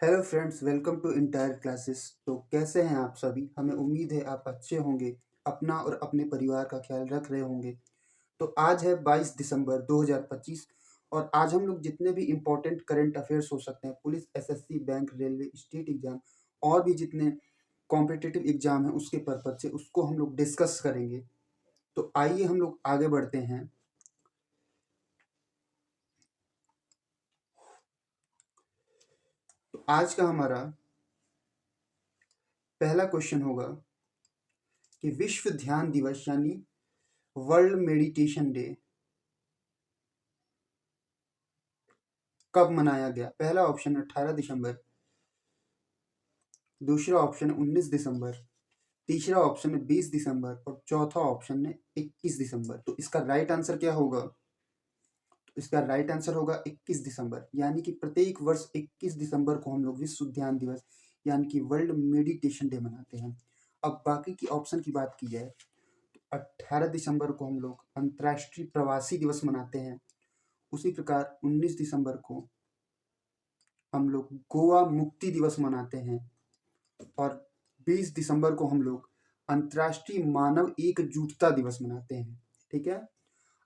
Hello friends, welcome to entire classes. तो कैसे हैं आप सभी? हमें उम्मीद है आप अच्छे होंगे, अपना और अपने परिवार का ख्याल रख रहे होंगे। तो आज है 22 दिसंबर 2025 और आज हम लोग जितने भी इम्पोर्टेंट करंट अफेयर्स हो सकते हैं, police, SSC, bank, railway, state exam और भी जितने कॉम्पिटिटिव एग्जाम हैं उसके पर्पज से उसको हम लोग डिस्कस करेंगे। तो आइए हम लोग आगे बढ़ते हैं। तो आज का हमारा पहला क्वेश्चन होगा कि विश्व ध्यान दिवस यानी वर्ल्ड मेडिटेशन डे कब मनाया गया? पहला ऑप्शन 18 दिसंबर, दूसरा ऑप्शन 19 दिसंबर, तीसरा ऑप्शन है 20 दिसंबर और चौथा ऑप्शन है 21 दिसंबर। तो इसका राइट आंसर क्या होगा? तो इसका राइट आंसर होगा 21 दिसंबर, यानी कि प्रत्येक वर्ष 21 दिसंबर को हम लोग विश्व ध्यान दिवस यानी कि वर्ल्ड मेडिटेशन डे मनाते हैं। अब बाकी की ऑप्शन की बात की जाए तो 18 दिसंबर को हम लोग अंतर्राष्ट्रीय प्रवासी दिवस मनाते हैं। उसी प्रकार 19 दिसंबर को हम लोग गोवा मुक्ति दिवस मनाते हैं और 20 दिसंबर को हम लोग अंतर्राष्ट्रीय मानव एकजुटता दिवस मनाते हैं। ठीक है।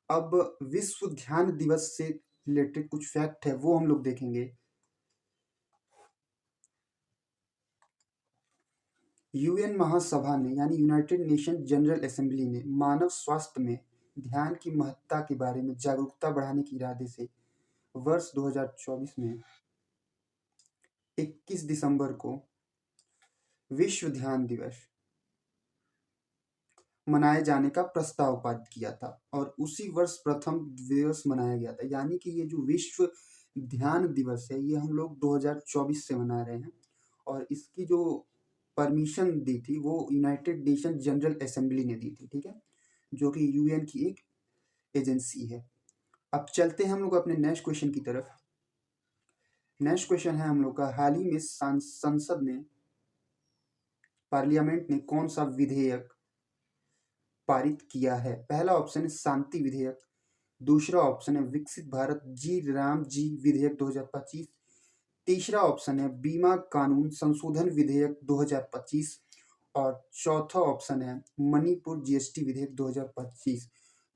अब विश्व ध्यान दिवस से रिलेटेड कुछ फैक्ट है वो हम लोग देखेंगे। यूएन महासभा ने यानी यूनाइटेड नेशन जनरल असेंबली ने मानव स्वास्थ्य में ध्यान की महत्ता के बारे में जागरूकता बढ़ाने के इरादे से वर्ष 2024 में 21 दिसंबर को विश्व ध्यान दिवस मनाए जाने का प्रस्ताव पारित किया था और उसी वर्ष प्रथम दिवस मनाया गया था। यानी कि ये जो विश्व ध्यान दिवस है ये हम लोग 2024 से मना रहे हैं और इसकी जो परमिशन दी थी वो यूनाइटेड नेशन जनरल असेंबली ने दी थी। ठीक है, जो कि यूएन की एक एजेंसी है। अब चलते हैं हम लोग अपने नेक्स्ट क्वेश्चन की तरफ। नेक्स्ट क्वेश्चन है हम लोग का, हाल ही में संसद ने, पार्लियामेंट ने कौन सा विधेयक पारित किया है? पहला ऑप्शन है शांति विधेयक, दूसरा ऑप्शन है विकसित भारत जी राम जी विधेयक 2025, तीसरा ऑप्शन है बीमा कानून संशोधन विधेयक 2025 और चौथा ऑप्शन है मणिपुर जीएसटी विधेयक 2025।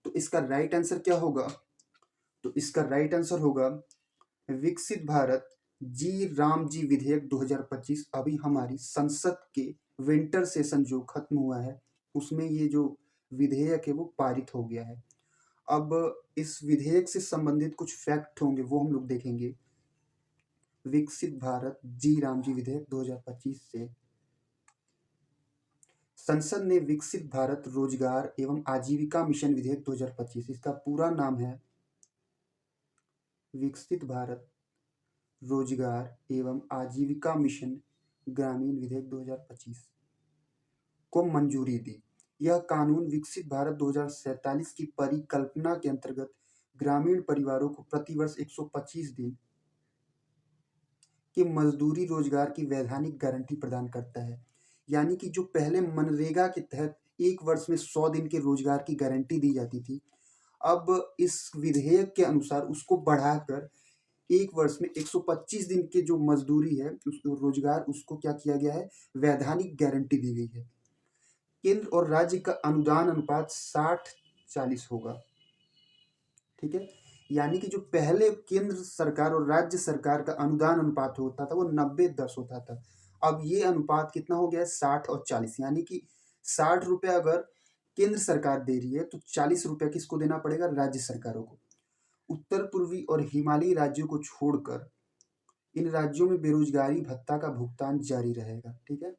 तो इसका राइट आंसर क्या होगा? तो इसका राइट आंसर होगा विकसित भारत जी राम जी विधेयक 2025। अभी हमारी संसद के विंटर सेशन जो खत्म हुआ है उसमें ये जो विधेयक है वो पारित हो गया है। अब इस विधेयक से संबंधित कुछ फैक्ट होंगे वो हम लोग देखेंगे। विकसित भारत जी राम जी विधेयक 2025 से संसद ने विकसित भारत रोजगार एवं आजीविका मिशन विधेयक 2025, इसका पूरा नाम है विकसित भारत रोजगार एवं आजीविका मिशन ग्रामीण विधेयक 2025 को मंजूरी दी। यह कानून विकसित भारत 2047 की परिकल्पना के अंतर्गत ग्रामीण परिवारों को प्रतिवर्ष 125 दिन की मजदूरी रोजगार की वैधानिक गारंटी प्रदान करता है। यानी कि जो पहले मनरेगा के तहत एक वर्ष में 100 दिन के रोजगार की गारंटी दी जाती थी, अब इस विधेयक के अनुसार उसको बढ़ाकर एक वर्ष में 125 दिन के जो मजदूरी है उस रोजगार उसको क्या किया गया है, वैधानिक गारंटी दी गई है। केंद्र और राज्य का अनुदान अनुपात 60-40 होगा। ठीक है, यानी कि जो पहले केंद्र सरकार और राज्य सरकार का अनुदान अनुपात होता था वो 90-10 होता था। अब ये अनुपात कितना हो गया है, 60 और 40। यानी कि 60 रुपये अगर केंद्र सरकार दे रही है तो 40 रुपये किसको देना पड़ेगा, राज्य सरकारों को। उत्तर पूर्वी और हिमालयी राज्यों को छोड़कर इन राज्यों में बेरोजगारी भत्ता का भुगतान जारी रहेगा। ठीक है,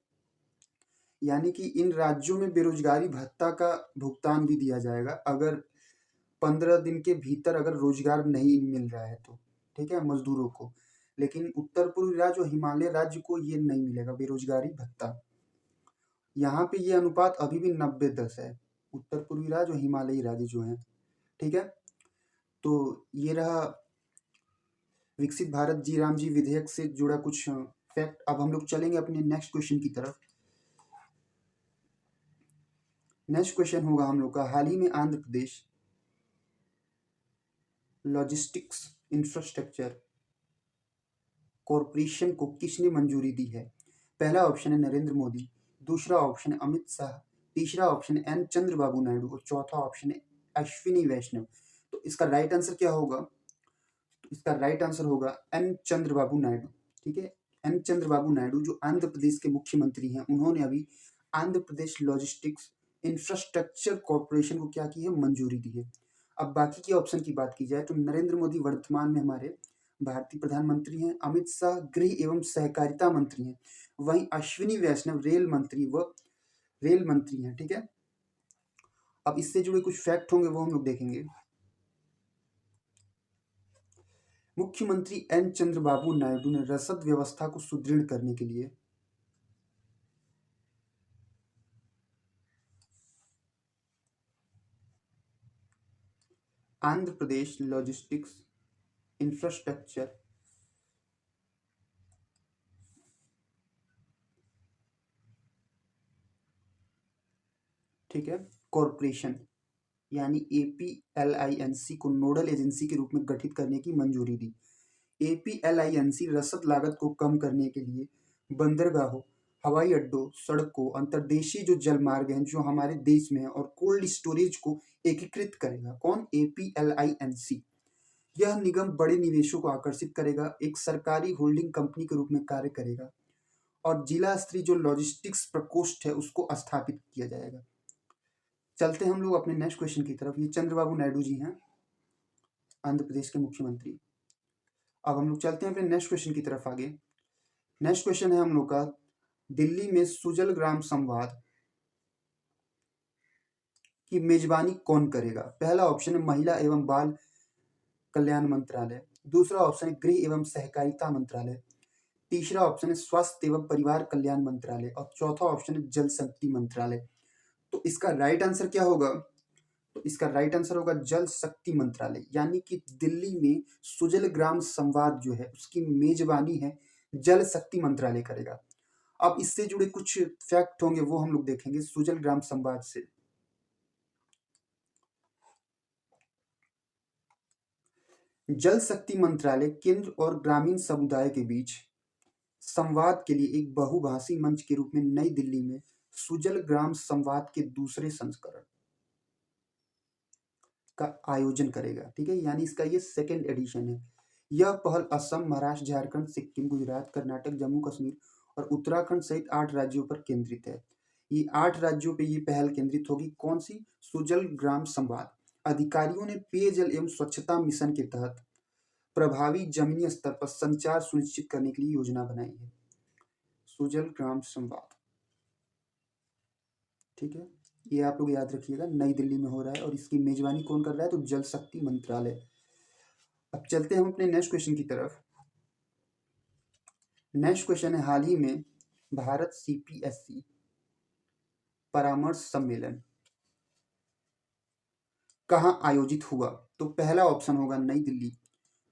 यानी कि इन राज्यों में बेरोजगारी भत्ता का भुगतान भी दिया जाएगा अगर 15 दिन के भीतर अगर रोजगार नहीं मिल रहा है तो। ठीक है, मजदूरों को। लेकिन उत्तर पूर्वी राज्य और हिमालय राज्य को ये नहीं मिलेगा बेरोजगारी भत्ता। यहाँ पे ये अनुपात अभी भी 90-10 है, उत्तर पूर्वी राज्य और हिमालयी राज्य जो हैं। ठीक है, तो ये रहा विकसित भारत जी राम जी विधेयक से जुड़ा कुछ फैक्ट। अब हम लोग चलेंगे अपने नेक्स्ट क्वेश्चन की तरफ। नेक्स्ट क्वेश्चन होगा हम लोग का, हाल ही में Andhra Pradesh logistics infrastructure corporation को किसने मंजूरी दी है? पहला ऑप्शन है नरेंद्र मोदी, दूसरा ऑप्शन है अमित शाह, तीसरा ऑप्शन है एन चंद्रबाबू नायडू और चौथा ऑप्शन है अश्विनी वैष्णव। तो इसका राइट आंसर क्या होगा? तो इसका राइट आंसर होगा एन चंद्रबाबू नायडू। ठीक है, एन चंद्रबाबू नायडू जो आंध्र प्रदेश के मुख्यमंत्री हैं, उन्होंने अभी Andhra Pradesh logistics infrastructure corporation को क्या की है? मंजूरी दी है। अब बाकी के ऑप्शन की बात की जाए तो नरेंद्र मोदी वर्तमान में हमारे भारतीय प्रधानमंत्री हैं, अमित शाह गृह एवं सहकारिता मंत्री हैं, वहीं अश्विनी वैष्णव रेल मंत्री हैं। ठीक है, अब इससे जुड़े कुछ फैक्ट होंगे वो हम लोग देखेंगे। मुख्यमंत्री एन चंद्रबाबू नायडू ने रसद व्यवस्था को सुदृढ़ करने के लिए आंध्र प्रदेश लॉजिस्टिक्स इंफ्रास्ट्रक्चर ठीक है कॉरपोरेशन यानी APLINC को नोडल एजेंसी के रूप में गठित करने की मंजूरी दी। APLINC रसद लागत को कम करने के लिए बंदरगाहों, हवाई अड्डों, सड़कों, अंतर्देशीय जो जल मार्ग हैं जो हमारे देश में है और कोल्ड स्टोरेज को एकीकृत करेगा। कौन? APLINC। यह निगम बड़े निवेशों को आकर्षित करेगा, एक सरकारी होल्डिंग कंपनी के रूप में कार्य करेगा और जिला स्तरीय जो लॉजिस्टिक्स प्रकोष्ठ है उसको स्थापित किया जाएगा। चलते हम लोग अपने नेक्स्ट क्वेश्चन की तरफ। ये चंद्रबाबू नायडू जी हैं, आंध्र प्रदेश के मुख्यमंत्री। अब हम लोग चलते हैं अपने नेक्स्ट क्वेश्चन की तरफ आगे। नेक्स्ट क्वेश्चन है हम लोग का, दिल्ली में सुजल ग्राम संवाद की मेजबानी कौन करेगा? पहला ऑप्शन है महिला एवं बाल कल्याण मंत्रालय, दूसरा ऑप्शन है गृह एवं सहकारिता मंत्रालय, तीसरा ऑप्शन है स्वास्थ्य एवं परिवार कल्याण मंत्रालय और चौथा ऑप्शन है जल शक्ति मंत्रालय। तो इसका राइट आंसर क्या होगा? तो इसका राइट आंसर होगा जल शक्ति मंत्रालय, यानी कि दिल्ली में सुजल ग्राम संवाद जो है उसकी मेजबानी है जल शक्ति मंत्रालय करेगा। अब इससे जुड़े कुछ फैक्ट होंगे वो हम लोग देखेंगे सुजल ग्राम संवाद से। जल शक्ति मंत्रालय केंद्र और ग्रामीण समुदाय के बीच संवाद के लिए एक बहुभाषी मंच के रूप में नई दिल्ली में सुजल ग्राम संवाद के दूसरे संस्करण का आयोजन करेगा। ठीक है, यानी इसका ये सेकेंड एडिशन है। यह पहल असम, महाराष्ट्र, झारखंड, सिक्किम, गुजरात, कर्नाटक, जम्मू कश्मीर और उत्तराखंड सहित 8 राज्यों पर केंद्रित है। ये 8 राज्यों पे ये पहल केंद्रित होगी। कौन सी? सुजल ग्राम संवाद। अधिकारियों ने पेयजल एवं स्वच्छता मिशन के तहत प्रभावी जमीनी स्तर पर संचार सुनिश्चित करने के लिए योजना बनाई है। सुजल ग्राम संवाद, ठीक है, ये आप लोग याद रखिएगा, नई दिल्ली में हो रहा है और इसकी मेजबानी कौन कर रहा है? तो जल शक्ति मंत्रालय। अब चलते हैं हम अपने नेक्स्ट क्वेश्चन की तरफ। नेक्स्ट क्वेश्चन है, हाल ही में भारत CPSE परामर्श सम्मेलन कहाँ आयोजित हुआ? तो पहला ऑप्शन होगा नई दिल्ली,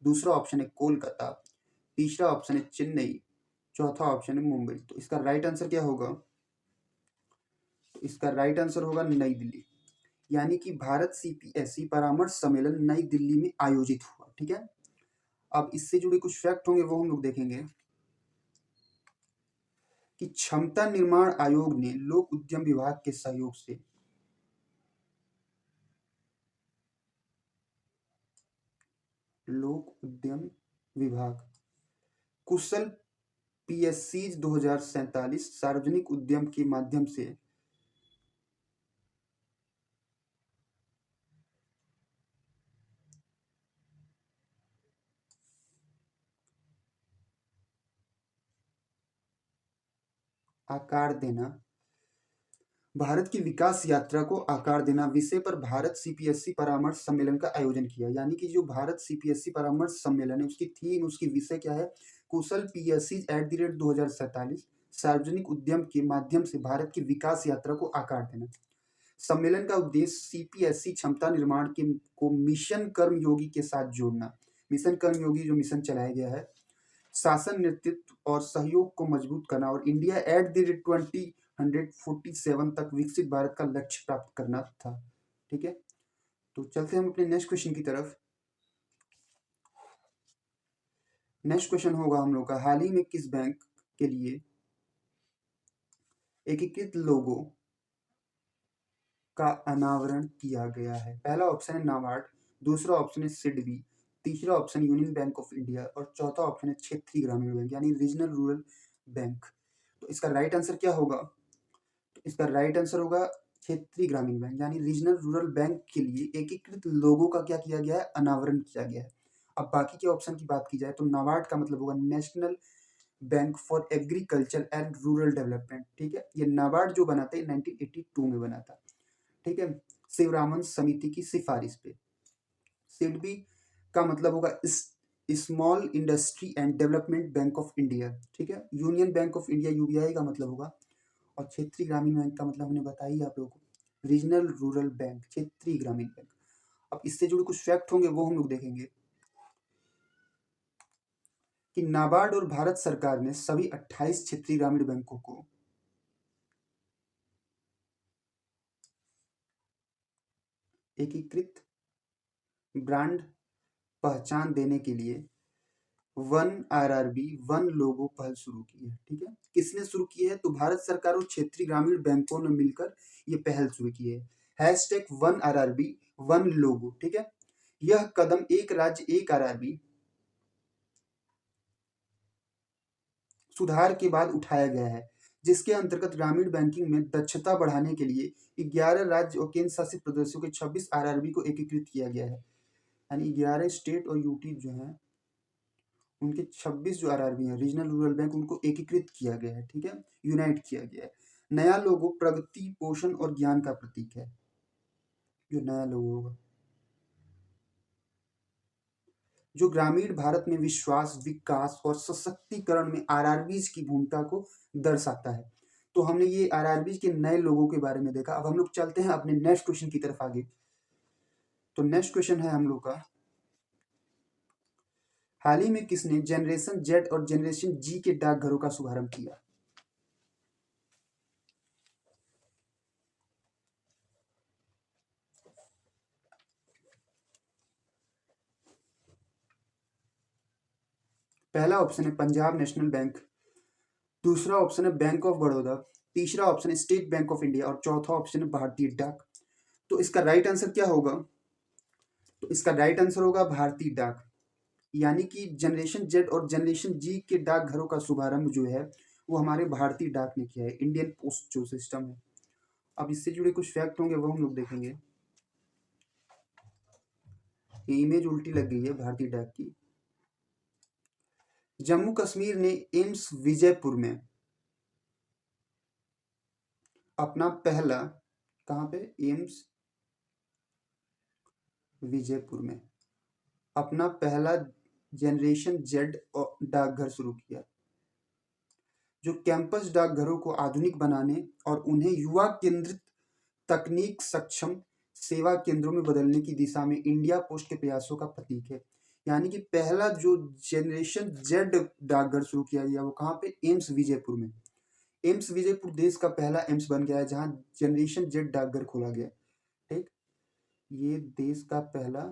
दूसरा ऑप्शन है कोलकाता, तीसरा ऑप्शन है चेन्नई, चौथा ऑप्शन है मुंबई। तो इसका राइट आंसर क्या होगा? तो इसका राइट आंसर होगा नई दिल्ली, यानी कि भारत CPSE परामर्श सम्मेलन नई दिल्ली में आयोजित हुआ। ठीक है, अब इससे जुड़े कुछ फैक्ट होंगे वो हम लोग देखेंगे कि क्षमता निर्माण आयोग ने लोक उद्यम विभाग के सहयोग से लोक उद्यम विभाग कुशल PSCs 2047 सार्वजनिक उद्यम के माध्यम से आकार देना, भारत की विकास यात्रा को आकार देना विषय पर भारत CPSE परामर्श सम्मेलन का आयोजन किया। यानी कि जो भारत CPSE परामर्श सम्मेलन है उसकी थीम, उसकी विषय क्या है? कुशल PSCs @ 2047 सार्वजनिक उद्यम के माध्यम से भारत की विकास यात्रा को आकार देना। सम्मेलन का उद्देश्य CPSE क्षमता निर्माण के को मिशन कर्मयोगी के साथ जोड़ना। मिशन कर्मयोगी जो मिशन चलाया गया है, शासन नेतृत्व और सहयोग को मजबूत करना और इंडिया @ 2047 तक विकसित भारत का लक्ष्य प्राप्त करना था। ठीक है, तो चलते हम अपने नेक्स्ट क्वेश्चन की तरफ। नेक्स्ट क्वेश्चन होगा हम लोग का, हाल ही में किस बैंक के लिए एकीकृत लोगो का अनावरण किया गया है? पहला ऑप्शन है नाबार्ड, दूसरा ऑप्शन है सिडबी, तीसरा option union bank of India और चौथा ऑप्शन है क्षेत्रीय ग्रामीण बैंक यानी रीजनल रूरल बैंक। तो इसका राइट आंसर क्या होगा? तो इसका राइट आंसर होगा क्षेत्रीय ग्रामीण बैंक यानी रीजनल रूरल बैंक के लिए एकीकृत लोगों का क्या किया गया है? अनावरण किया गया है। अब बाकी के ऑप्शन की बात की जाए तो नाबार्ड का मतलब होगा national bank for agriculture and rural development. ठीक है, ये नाबार्ड जो बना था 1982 में बना था। ठीक है, शिवरामन समिति की सिफारिश पे। सिडबी का मतलब होगा small industry and development bank of India. ठीक है, union bank of India UBI का मतलब होगा, और क्षेत्रीय ग्रामीण बैंक का मतलब हमने बताया ही आप लोगों को, रीजनल रूरल बैंक, क्षेत्रीय ग्रामीण बैंक। अब इससे जुड़े कुछ फैक्ट होंगे वो हम लोग देखेंगे कि नाबार्ड और भारत सरकार ने सभी 28 क्षेत्रीय ग्रामीण बैंकों को एकीकृत ब्रांड पहचान देने के लिए वन आरआरबी वन लोगो पहल शुरू की है। ठीक है, किसने शुरू की है? तो भारत सरकार और क्षेत्रीय ग्रामीण बैंकों ने मिलकर ये पहल शुरू की है। हैशटैग वन आरआरबी वन लोगो। ठीक है, यह कदम एक राज्य एक आरआरबी सुधार के बाद उठाया गया है, जिसके अंतर्गत ग्रामीण बैंकिंग में दक्षता बढ़ाने के लिए 11 राज्य और केंद्र शासित प्रदेशों के 26 आरआरबी को एकीकृत किया गया है। यानी 11 स्टेट और यूटी जो है उनके 26 जो आरआरबी हैं रीजनल रूरल बैंक, उनको एकीकृत किया गया है। ठीक है, यूनाइट किया गया है। नया लोगो प्रगति, पोषण और ज्ञान का प्रतीक है। जो नया लोगो होगा जो ग्रामीण भारत में विश्वास, विकास और सशक्तिकरण में आरआरबीज की भूमिका को दर्शाता है। तो हमने ये आरआरबीज के नए लोगों के बारे में देखा। अब हम लोग चलते हैं अपने नेक्स्ट क्वेश्चन की तरफ आगे। तो नेक्स्ट क्वेश्चन है हम लोग का, हाल ही में किसने जनरेशन जेड और जनरेशन जी के डाकघरों का शुभारंभ किया? पहला ऑप्शन है पंजाब नेशनल बैंक, दूसरा ऑप्शन है बैंक ऑफ बड़ौदा, तीसरा ऑप्शन है स्टेट बैंक ऑफ इंडिया और चौथा ऑप्शन है भारतीय डाक। तो इसका राइट आंसर क्या होगा? तो इसका राइट आंसर होगा भारतीय डाक। यानी कि जनरेशन जेड और जनरेशन जी के डाकघरों का शुभारंभ जो है वो हमारे भारतीय डाक ने किया है, इंडियन पोस्ट जो सिस्टम है। अब इससे जुड़े कुछ फैक्ट होंगे वो हम लोग देखेंगे। ये इमेज उल्टी लग गई है भारतीय डाक की। जम्मू कश्मीर ने एम्स विजयपुर में अपना पहला, कहाँ पे? एम्स विजयपुर में अपना पहला जनरेशन जेड डाकघर शुरू किया, जो कैंपस डाकघरों को आधुनिक बनाने और उन्हें युवा केंद्रित तकनीक सक्षम सेवा केंद्रों में बदलने की दिशा में इंडिया पोस्ट के प्रयासों का प्रतीक है। यानी कि पहला जो जनरेशन जेड डाकघर शुरू किया गया वो कहाँ पे? एम्स विजयपुर में। एम्स विजयपुर देश का पहला एम्स बन गया है जहाँ जनरेशन जेड डाकघर खोला गया। ठीक, ये देश का पहला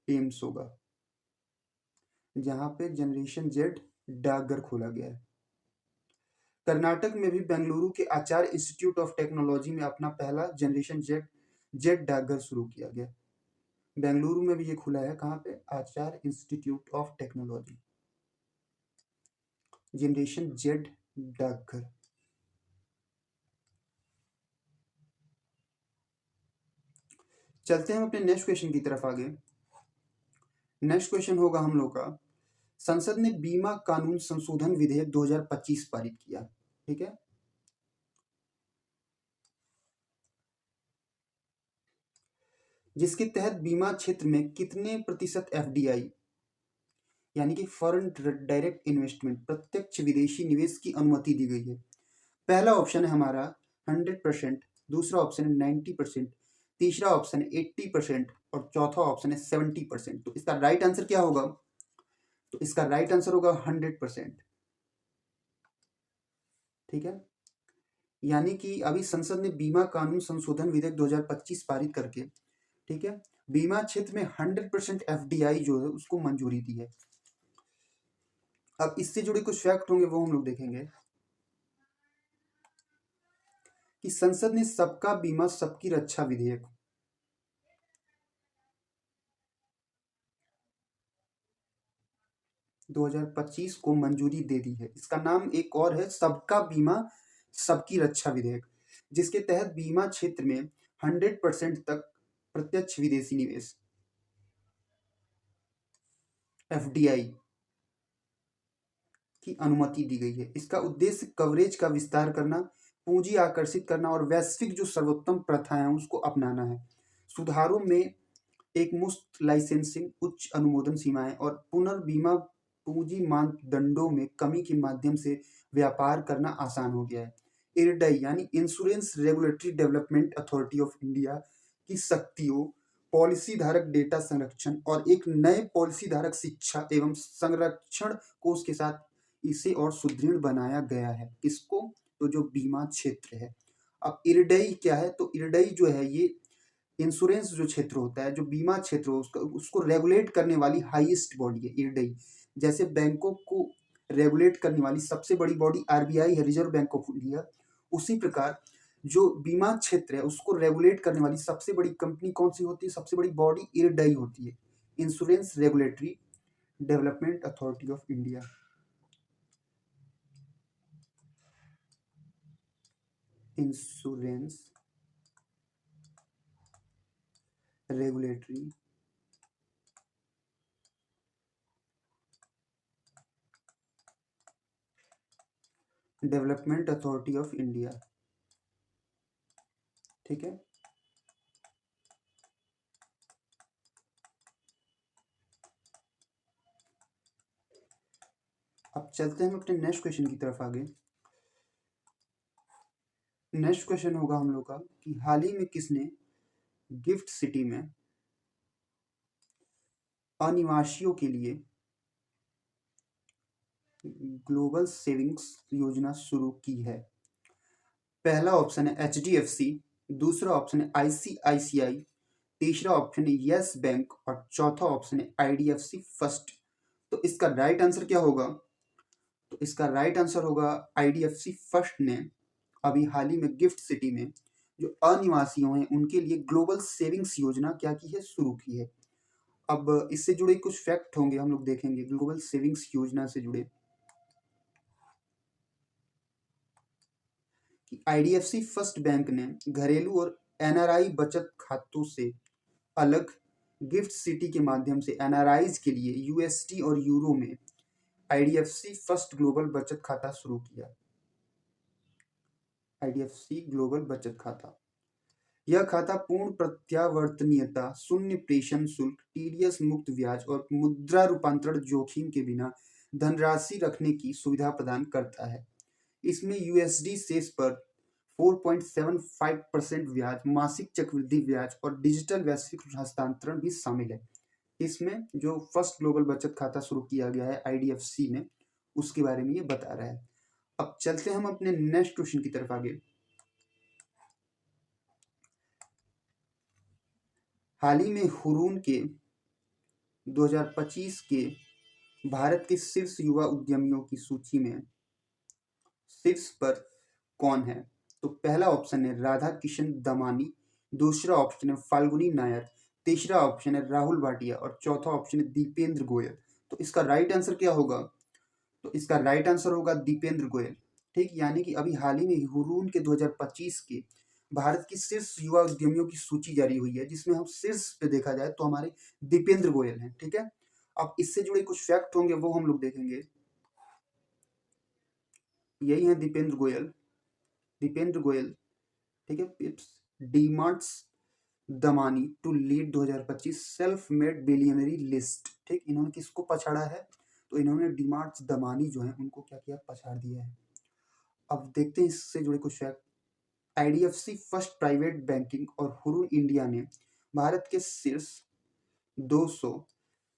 एम्स होगा जहाँ पे जनरेशन जेड डाकघर खोला गया है। कर्नाटक में भी बेंगलुरु के आचार्य इंस्टीट्यूट ऑफ टेक्नोलॉजी में अपना पहला जनरेशन जेड जेड डाकघर शुरू किया गया। बेंगलुरु में भी ये खुला है, कहाँ पे? Acharya institute of technology, generation Z डाकघर। चलते हैं अपने नेक्स्ट क्वेश्चन की तरफ आगे। नेक्स्ट क्वेश्चन होगा हम लोग का, संसद ने बीमा कानून संशोधन विधेयक 2025 पारित किया। ठीक है, जिसके तहत बीमा क्षेत्र में कितने प्रतिशत एफडीआई यानी कि फॉरेन डायरेक्ट इन्वेस्टमेंट, प्रत्यक्ष विदेशी निवेश की अनुमति दी गई है? पहला ऑप्शन है हमारा 100%, दूसरा ऑप्शन है 90%, तीसरा ऑप्शन है 80% और चौथा ऑप्शन है 70%। तो इसका राइट आंसर क्या होगा? तो इसका राइट आंसर होगा 100%। ठीक है, यानी कि अभी संसद ने बीमा कानून संशोधन विधेयक 2025 पारित करके, ठीक है, बीमा क्षेत्र में 100% एफडीआई जो है उसको मंजूरी दी है। अब इससे जुड़े कुछ फैक्ट होंगे वो हम लोग देखेंगे कि संसद ने सबका बीमा सबकी रक्षा विधेयक 2025 को मंजूरी दे दी है। इसका नाम एक और है, सबका बीमा सबकी रक्षा विधेयक, जिसके तहत बीमा क्षेत्र में 100% तक प्रत्यक्ष विदेशी निवेश एफडीआई की अनुमति दी गई है। इसका उद्देश्य कवरेज का विस्तार करना, पूंजी आकर्षित करना और वैश्विक जो सर्वोत्तम प्रथाएं हैं उसको अपनाना है। सुधारों में एक मुफ्त लाइसेंसिंग, उच्च अनुमोदन सीमाएं और पुनर्बीमा पूंजी मानदंडों में कमी के माध्यम से व्यापार करना आसान हो गया है। इरडई यानी insurance regulatory development authority of India की शक्तियों, पॉलिसी धारक डेटा संरक्षण और एक नए पॉलिसी धारक शिक्षा एवं संरक्षण कोष के साथ इसे और सुदृढ़ बनाया गया है। किसको? तो जो बीमा क्षेत्र है। अब इरडई क्या है? तो इरडई जो है ये इंश्योरेंस जो क्षेत्र होता है, जो बीमा क्षेत्र हो उसको रेगुलेट करने वाली हाईएस्ट बॉडी है इरडई। जैसे बैंकों को रेगुलेट करने वाली सबसे बड़ी बॉडी आरबीआई है, रिजर्व बैंक ऑफ इंडिया, उसी प्रकार जो बीमा क्षेत्र है उसको रेगुलेट करने वाली सबसे बड़ी कंपनी कौन सी होती है? सबसे बड़ी बॉडी इरडई होती है, insurance regulatory development authority of India. Insurance regulatory development authority of India. ठीक है, अब चलते हैं अपने नेक्स्ट क्वेश्चन की तरफ आगे। नेक्स्ट क्वेश्चन होगा हम लोग का कि हाल ही में किसने गिफ्ट सिटी में अनिवासियों के लिए ग्लोबल सेविंग्स योजना शुरू की है? पहला ऑप्शन है एचडीएफसी, दूसरा ऑप्शन है आईसीआईसीआई, तीसरा ऑप्शन है यस बैंक और चौथा ऑप्शन है आईडीएफसी फर्स्ट। तो इसका राइट आंसर क्या होगा? तो इसका राइट आंसर होगा आईडीएफसी फर्स्ट ने अभी हाल ही में गिफ्ट सिटी में जो अनिवासियों हैं उनके लिए ग्लोबल सेविंग्स योजना क्या की है? शुरू की है। अब इससे जुड़े कुछ फैक्ट होंगे हम लोग देखेंगे ग्लोबल सेविंग्स योजना से जुड़े कि आईडीएफसी फर्स्ट बैंक ने घरेलू और एनआरआई बचत खातों से अलग गिफ्ट सिटी के माध्यम से एनआरआईज के लिए यूएसडी और यूरो में आईडीएफसी फर्स्ट ग्लोबल बचत खाता शुरू किया। आईडीएफसी ग्लोबल बचत खाता, यह खाता पूर्ण प्रत्यावर्तनीयता, शून्य प्रेषण शुल्क, टीडीएस मुक्त ब्याज और मुद्रा रूपांतरण जोखिम के बिना धनराशि रखने की सुविधा प्रदान करता है। इसमें यूएसडी शेष पर 4.75% ब्याज, मासिक चक्रवृद्धि ब्याज और डिजिटल वैश्विक हस्तांतरण भी शामिल है। इसमें जो फर्स्ट ग्लोबल बचत खाता शुरू किया गया है आईडीएफसी ने, उसके बारे में ये बता रहा है। अब चलते हैं हम अपने नेक्स्ट क्वेश्चन की तरफ आगे। हाल ही में हुरून के 2025 के भारत के शीर्ष युवा उद्यमियों की सूची में शीर्ष पर कौन है? तो पहला ऑप्शन है राधा किशन दमानी, दूसरा ऑप्शन है फाल्गुनी नायर, तीसरा ऑप्शन है राहुल भाटिया और चौथा ऑप्शन है दीपेंद्र गोयल। तो इसका राइट आंसर क्या होगा? तो इसका राइट आंसर होगा दीपेंद्र गोयल। ठीक, यानी कि अभी हाल ही में हुरून के 2025 के भारत की शीर्ष युवा उद्यमियों की सूची जारी हुई है, जिसमें हम शीर्ष पे देखा जाए तो हमारे दीपेंद्र गोयल हैं। ठीक है, अब इससे जुड़े कुछ फैक्ट होंगे वो हम लोग देखेंगे। यही है दीपेंद्र गोयल। दीपेंद्र गोयल, ठीक है, it's DMart's Damani to lead 2025 self made billionaire list. ठीक, इन्होंने किसको पछाड़ा है? तो इन्होंने डीमार्ट्स दमानी जो है उनको क्या किया? पछाड़ दिया है। अब देखते हैं इससे जुड़े कुछ fact. IDFC first private banking और हुरून इंडिया ने भारत के शीर्ष 200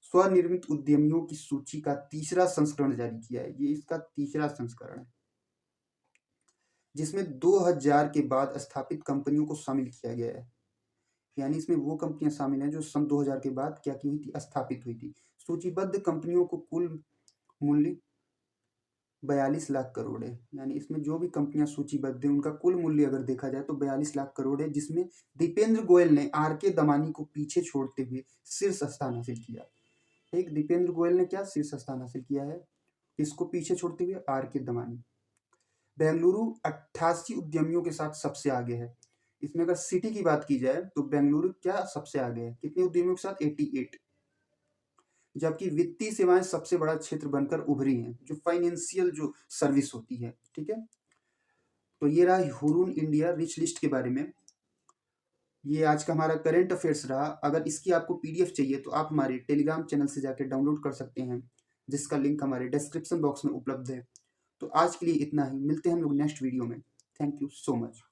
स्वनिर्मित उद्यमियों की सूची का तीसरा संस्करण जारी किया है। ये इसका तीसरा संस्करण है, जिसमें 2000 के बाद स्थापित कंपनियों को शामिल किया गया है। यानी इसमें वो कंपनियां शामिल हैं जो सन 2000 के बाद क्या की हुई थी? स्थापित हुई थी। सूचीबद्ध कंपनियों को कुल मूल्य 42 लाख करोड़ है। यानी इसमें जो भी कंपनियां सूचीबद्ध हैं उनका कुल मूल्य अगर देखा जाए तो 42 लाख करोड़ है, जिसमें दीपेंद्र गोयल ने आर के दमानी को पीछे छोड़ते हुए शीर्ष स्थान हासिल किया। ठीक, दीपेंद्र गोयल ने क्या शीर्ष स्थान हासिल किया है, इसको पीछे छोड़ते हुए आर के दमानी। बेंगलुरु 88 उद्यमियों के साथ सबसे आगे है। इसमें अगर सिटी की बात की जाए तो बेंगलुरु क्या सबसे आगे है, कितने उद्यमियों के साथ, 88। जबकि वित्तीय सेवाएं सबसे बड़ा क्षेत्र बनकर उभरी हैं, जो फाइनेंशियल जो सर्विस होती है। ठीक है, तो ये रहा हुरून इंडिया रिच लिस्ट के बारे में। ये आज का हमारा करंट अफेयर्स रहा। अगर इसकी आपको पीडीएफ चाहिए तो आप हमारे टेलीग्राम चैनल से जाकर डाउनलोड कर सकते हैं, जिसका लिंक हमारे डिस्क्रिप्शन बॉक्स में उपलब्ध है। तो आज के लिए इतना ही, मिलते हैं हम लोग नेक्स्ट वीडियो में। Thank you so much.